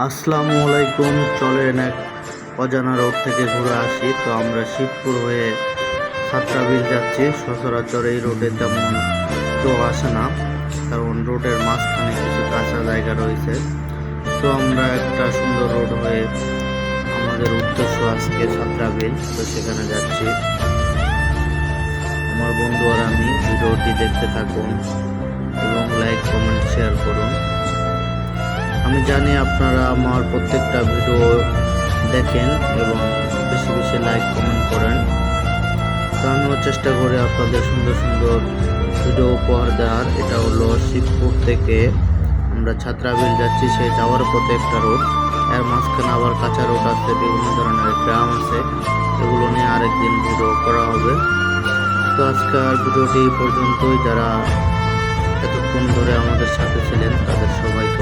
আসসালামু আলাইকুম। চলেন এক অজানা রোড থেকে ঘুরে আসি। তো আমরা শিবপুর হয়ে সাতরাবিল যাচ্ছি। সচরাচর এই রোডে তেমন কেউ আসে না, কারণ রোডের মাঝখানে কিছু কাঁচা জায়গা রয়েছে। তো আমরা একটা সুন্দর রোড হয়ে আমাদের উদ্দেশ্য আজকে সাতরাবিল, তো সেখানে যাচ্ছি। আমার বন্ধু আর আমি। ভিডিওটি দেখতে থাকুন এবং লাইক কমেন্ট শেয়ার করুন। আমি জানি আপনারা আমার প্রত্যেকটা ভিডিও দেখেন এবং বেশি বেশি লাইক কমেন্ট করেন। তো আমিও চেষ্টা করি আপনাদের সুন্দর সুন্দর ভিডিও উপহার দেওয়ার। এটা হলো শিবপুর থেকে আমরা ছাত্রাবিল যাচ্ছি। সেই যাওয়ার পথে একটা রোড, এর মাঝখানে আবার কাঁচা রোড আছে, বিভিন্ন ধরনের গ্রাম আছে। এগুলো নিয়ে আরেকদিন ভিডিও করা হবে। তো আজকের ভিডিওটি এই পর্যন্তই। যারা এতক্ষণ ধরে আমাদের সাথে ছিলেন তাদের সবাইকে